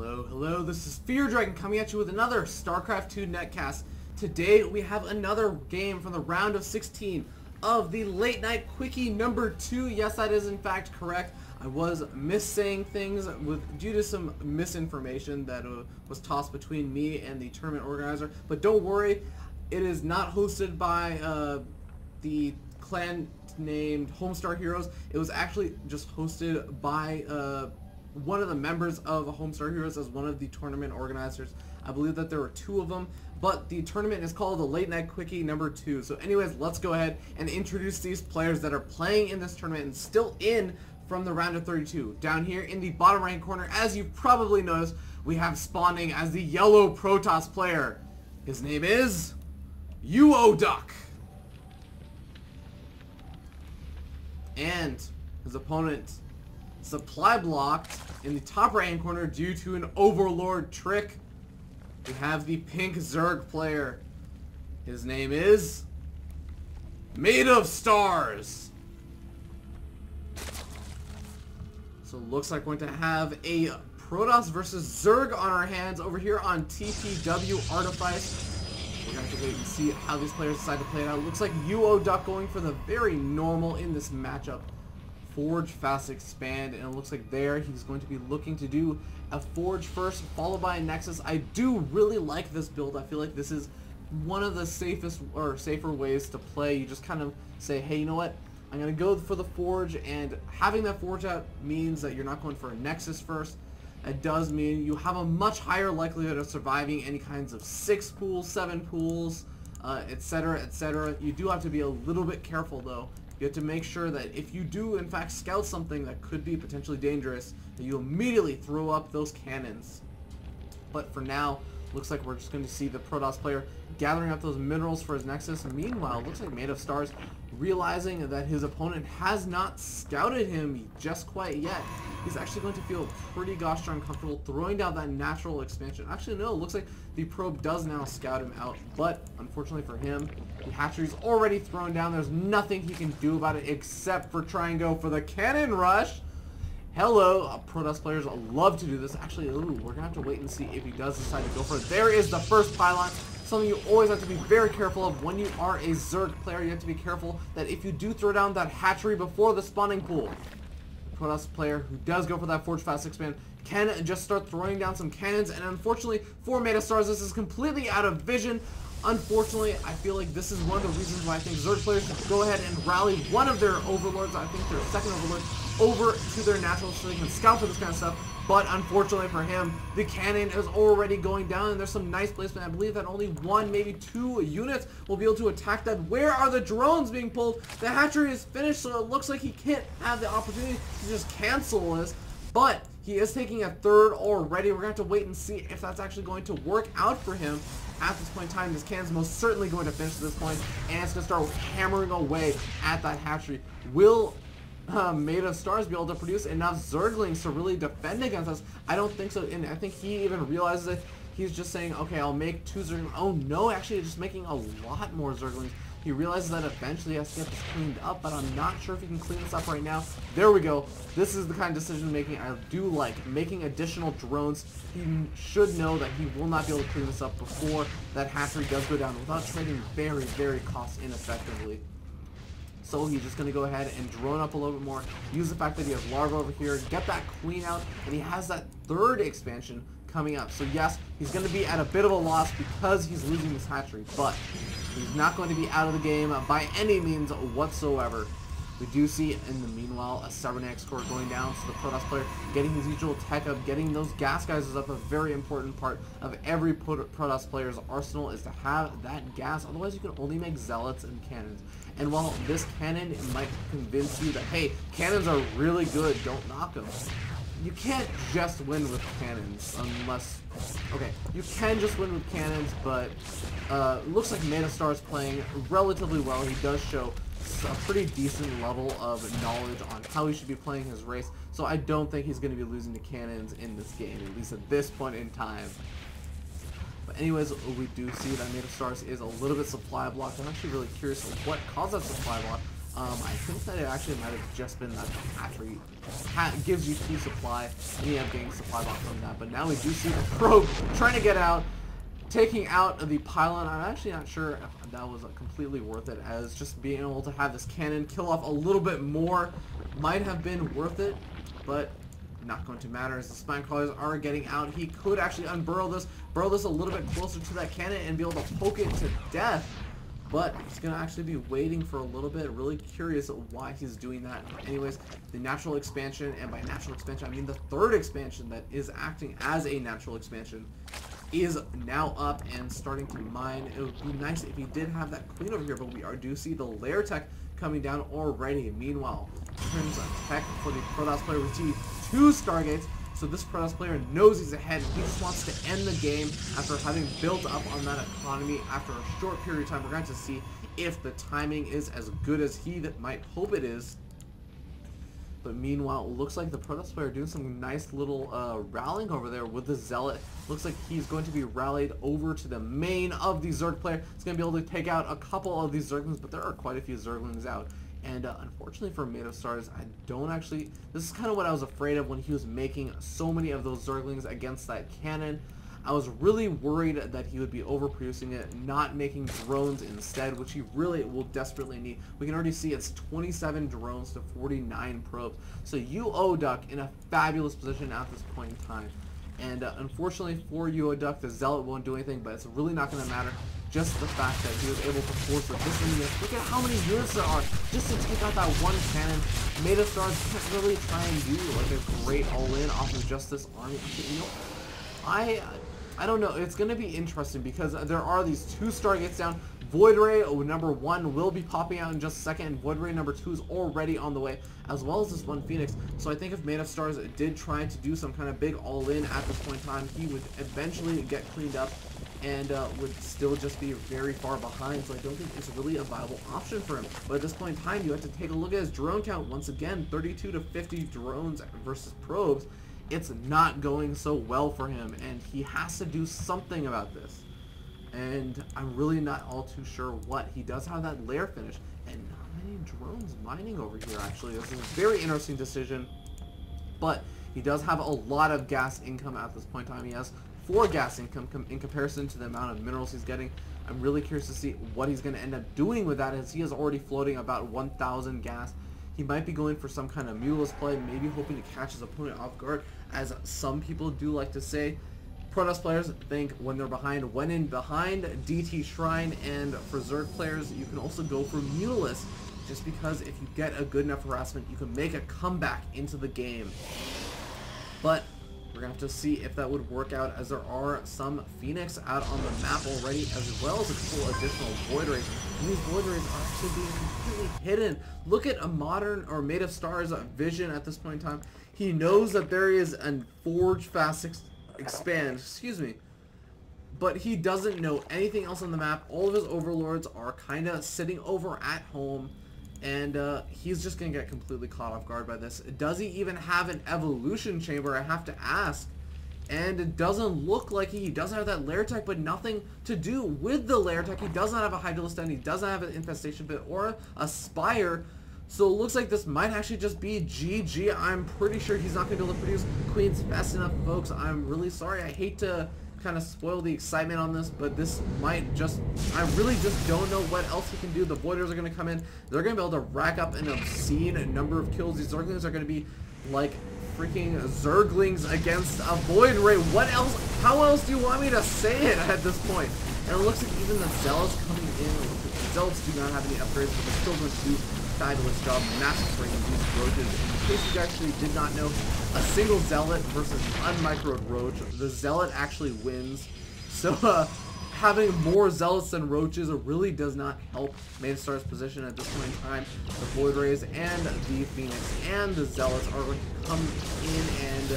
Hello, this is Fear Dragon coming at you with another StarCraft 2 netcast. Today we have another game from the round of 16 of the late night quickie number 2. Yes, that is in fact correct. I was missaying things due to some misinformation that was tossed between me and the tournament organizer. But don't worry, it is not hosted by the clan named Homestar Heroes. It was actually just hosted by one of the members of Homestar Heroes as one of the tournament organizers. I believe that there were 2 of them, but the tournament is called the Late Night Quickie number 2. So anyways, let's go ahead and introduce these players that are playing in this tournament and still in from the round of 32. Down here in the bottom right corner, as you've probably noticed, we have spawning as the yellow Protoss player. His name is UODuck. And his opponent supply blocked in the top right hand corner due to an overlord trick. We have the pink Zerg player. His name is MadeofStars. So it looks like we're going to have a Protoss versus Zerg on our hands over here on TPW Artifice. We're going to have to wait and see how these players decide to play it out. It looks like UODuck going for the very normal in this matchup. Forge, fast expand, and it looks like there he's going to be looking to do a Forge first, followed by a Nexus. I do really like this build. I feel like this is one of the safest or safer ways to play. You just kind of say, hey, you know what? I'm going to go for the Forge, and having that Forge out means that you're not going for a Nexus first. It does mean you have a much higher likelihood of surviving any kinds of 6 pools, 7 pools, etc., etc. You do have to be a little bit careful, though. You have to make sure that if you do, in fact, scout something that could be potentially dangerous, that you immediately throw up those cannons. But for now, looks like we're just going to see the Protoss player gathering up those minerals for his Nexus. Meanwhile, looks like MadeofStars realizing that his opponent has not scouted him just quite yet. He's actually going to feel pretty gosh darn comfortable throwing down that natural expansion. Actually, no, it looks like the probe does now scout him out, but unfortunately for him, the hatchery's already thrown down. There's nothing he can do about it except for try and go for the cannon rush. Hello, Protoss players love to do this. Actually, ooh, we're gonna have to wait and see if he does decide to go for it. There is the first pylon. Something you always have to be very careful of when you are a Zerg player. You have to be careful that if you do throw down that hatchery before the spawning pool, the Protoss player who does go for that Forge Fast Expand can just start throwing down some cannons. And unfortunately for MadeofStars, this is completely out of vision. Unfortunately, I feel like this is one of the reasons why I think Zerg players should go ahead and rally one of their overlords, I think their second overlord, over to their natural so they can scout for this kind of stuff. But unfortunately for him, the cannon is already going down, and there's some nice placement. I believe that only 1, maybe 2 units will be able to attack that. Where are the drones being pulled? The hatchery is finished, so it looks like he can't have the opportunity to just cancel this. But he is taking a 3rd already. We're going to have to wait and see if that's actually going to work out for him. At this point in time, this cannon's most certainly going to finish at this point, and it's going to start hammering away at that hatchery. Will MadeofStars be able to produce enough Zerglings to really defend against us? I don't think so, and I think he even realizes it. He's just saying, okay, I'll make 2 Zerglings. Oh no, actually, he's just making a lot more Zerglings. He realizes that eventually he has to get this cleaned up, but I'm not sure if he can clean this up right now. There we go. This is the kind of decision making I do like. Making additional drones. He should know that he will not be able to clean this up before that hatchery does go down without trading very, very cost ineffectively. So he's just going to go ahead and drone up a little bit more, use the fact that he has larva over here, get that queen out, and he has that 3rd expansion coming up. So yes, he's going to be at a bit of a loss because he's losing this hatchery, but he's not going to be out of the game by any means whatsoever. We do see, in the meanwhile, a cybernetics core going down, so the Protoss player getting his usual tech up, getting those gas geysers up. A very important part of every Protoss player's arsenal is to have that gas, otherwise you can only make zealots and cannons. And while this cannon might convince you that, hey, cannons are really good, don't knock them, you can't just win with cannons unless... Okay, you can just win with cannons, but looks like MadeofStars playing relatively well. He does show a pretty decent level of knowledge on how he should be playing his race, so I don't think he's going to be losing to cannons in this game, at least at this point in time. But anyways, we do see that MadeofStars is a little bit supply blocked. I'm actually really curious what caused that supply block. I think that it actually might have just been that the hatchery gives you 2 supply, and you have getting supply box from that. But now we do see the probe trying to get out, taking out the pylon. I'm actually not sure if that was completely worth it, as just being able to have this cannon kill off a little bit more might have been worth it, but not going to matter as the spine crawlers are getting out. He could actually unburrow this, burrow this a little bit closer to that cannon and be able to poke it to death. But he's going to actually be waiting for a little bit. Really curious why he's doing that. Anyways, the natural expansion, and by natural expansion I mean the 3rd expansion that is acting as a natural expansion, is now up and starting to mine. It would be nice if he did have that queen over here, but we do see the lair tech coming down already. Meanwhile, in terms of tech for the Protoss player, we see 2 Stargates. So this Protoss player knows he's ahead. He just wants to end the game after having built up on that economy after a short period of time. We're going to see if the timing is as good as he might hope it is. But meanwhile, it looks like the Protoss player doing some nice little rallying over there with the Zealot. Looks like he's going to be rallied over to the main of the Zerg player. He's going to be able to take out a couple of these Zerglings, but there are quite a few Zerglings out. And unfortunately for MadeofStars, I don't actually... This is kind of what I was afraid of when he was making so many of those Zerglings against that cannon. I was really worried that he would be overproducing it, not making drones instead, which he really will desperately need. We can already see it's 27 drones to 49 probes. So UODuck in a fabulous position at this point in time. And unfortunately for UODuck, the Zealot won't do anything, but it's really not going to matter. Just the fact that he was able to force with this many units. Look at how many units there are just to take out that one cannon. MadeofStars can't really try and do like a great all-in off of just this army. You know, I don't know. It's going to be interesting because there are these 2 Stargates down. Void Ray number 1 will be popping out in just a second, and Void Ray number 2 is already on the way, as well as this one Phoenix. So I think if MadeofStars did try to do some kind of big all-in at this point in time, he would eventually get cleaned up and would still just be very far behind. So I don't think it's really a viable option for him. But at this point in time, you have to take a look at his drone count. Once again, 32 to 50 drones versus probes. It's not going so well for him, and he has to do something about this. And I'm really not all too sure what. He does have that lair finish, and not many drones mining over here, actually. This is a very interesting decision, but he does have a lot of gas income at this point in time. He has 4 gas income in comparison to the amount of minerals he's getting. I'm really curious to see what he's going to end up doing with that, as he is already floating about 1,000 gas. He might be going for some kind of muleless play, maybe hoping to catch his opponent off guard, as some people do like to say. Protoss players think when they're behind, when in behind, DT Shrine, and for Zerg players, you can also go for muleless, just because if you get a good enough harassment, you can make a comeback into the game. But we're going to have to see if that would work out, as there are some Phoenix out on the map already, as well as a couple additional Void Rays. And these Void Rays are actually being completely hidden. Look at a modern or MadeofStars vision at this point in time. He knows that there is a Forge Fast Expand, excuse me, but he doesn't know anything else on the map. All of his overlords are kind of sitting over at home, and he's just going to get completely caught off guard by this. Does he even have an evolution chamber? I have to ask. And it doesn't look like he does have that lair tech, but nothing to do with the lair tech. He does not have a Hydralisk Den, he doesn't have an infestation pit or a spire. So it looks like this might actually just be GG. I'm pretty sure he's not going to be able to produce queens fast enough, folks. I'm really sorry. I hate to kind of spoil the excitement on this, but this might just... I really just don't know what else he can do. The Voiders are going to come in. They're going to be able to rack up an obscene number of kills. These Zerglings are going to be like freaking Zerglings against a Void Ray. What else? How else do you want me to say it at this point? And it looks like even the Zealots coming in. The Zealots do not have any upgrades, but they're still going to do fabulous job massacring these roaches. In case you actually did not know, a single Zealot versus an unmicroed roach, the Zealot actually wins. So having more Zealots than roaches really does not help MadeofStars' position at this point in time. The Void Rays and the Phoenix and the Zealots are going to come in, and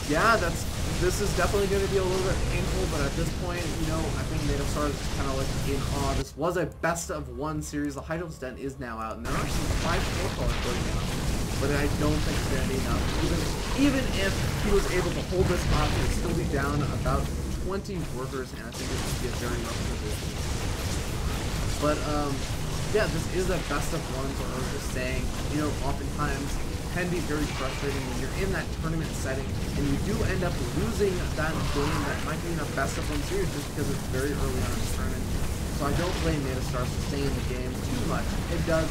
yeah, this is definitely going to be a little bit painful, but at this point, you know, I think MadeofStars is kind of like in awe. This was a best-of-1 series. The Hydralisk Den is now out, and there are actually 5 4-colors going now, but I don't think it's going to be enough. Even if he was able to hold this off, he would still be down about 20 workers, and I think this would be a very rough position. But yeah, this is a best of ones, or I was just saying, you know, oftentimes can be very frustrating when you're in that tournament setting and you do end up losing that game that might be in a best of one series just because it's very early on in the tournament. So I don't blame MadeofStars for staying in the game too much. It does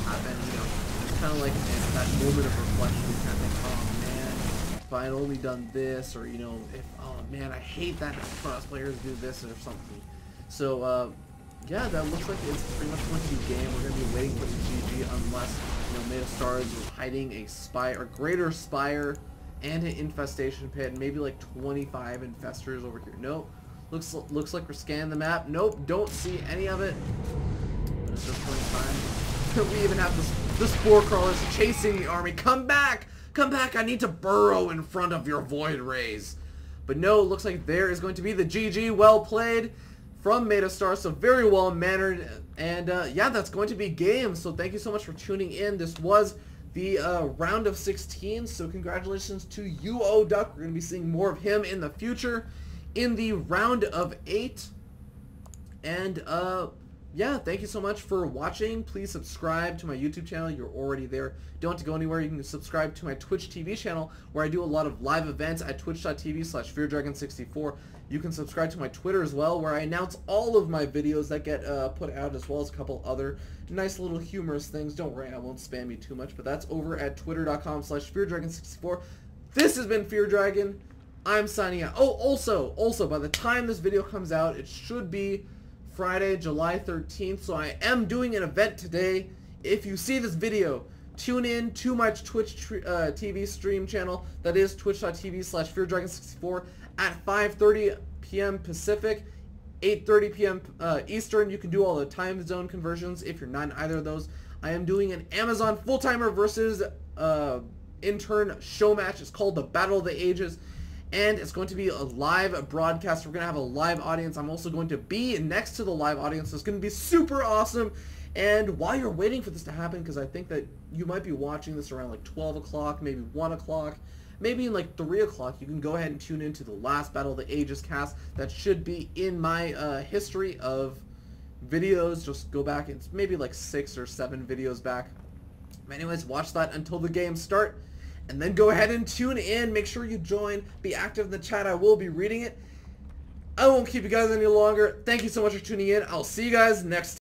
happen, you know. It's kind of like that moment of reflection. You kind of think, oh man, if I had only done this, or you know, if oh man, I hate that cross players do this or something. So yeah, that looks like it's pretty much going to be game. We're going to be waiting for the GG unless, you know, MadeofStars is hiding a spire, or greater spire, and an infestation pit, and maybe like 25 infestors over here. Nope. Looks like we're scanning the map. Nope, don't see any of it. But it's just 25. We even have the spore crawlers chasing the army. Come back! Come back! I need to burrow in front of your void rays. But no, looks like there is going to be the GG. Well played from MadeofStars, so very well mannered, and yeah, that's going to be game. So thank you so much for tuning in. This was the round of 16, so congratulations to UODuck. We're going to be seeing more of him in the future in the round of 8, and yeah, thank you so much for watching. Please subscribe to my YouTube channel. You're already there. Don't have to go anywhere. You can subscribe to my Twitch TV channel where I do a lot of live events at twitch.tv/FearDragon64. You can subscribe to my Twitter as well, where I announce all of my videos that get put out, as well as a couple other nice little humorous things. Don't worry, I won't spam you too much, but that's over at twitter.com/FearDragon64. This has been FearDragon. I'm signing out. Oh, also, by the time this video comes out, it should be Friday, July 13th, so I am doing an event today. If you see this video, tune in to my Twitch TV stream channel. That is twitch.tv/FearDragon64 at 5:30 p.m. Pacific, 8:30 p.m. Eastern. You can do all the time zone conversions if you're not in either of those. I am doing an Amazon full-timer versus intern show match. It's called the Battle of the Ages, and it's going to be a live broadcast. We're going to have a live audience. I'm also going to be next to the live audience, so it's going to be super awesome. And while you're waiting for this to happen, because I think that you might be watching this around like 12 o'clock, maybe 1 o'clock, maybe in like 3 o'clock, you can go ahead and tune into the last Battle of the Ages cast. That should be in my history of videos. Just go back, it's maybe like 6 or 7 videos back. But anyways, watch that until the games start, and then go ahead and tune in. Make sure you join, be active in the chat. I will be reading it. I won't keep you guys any longer. Thank you so much for tuning in. I'll see you guys next time.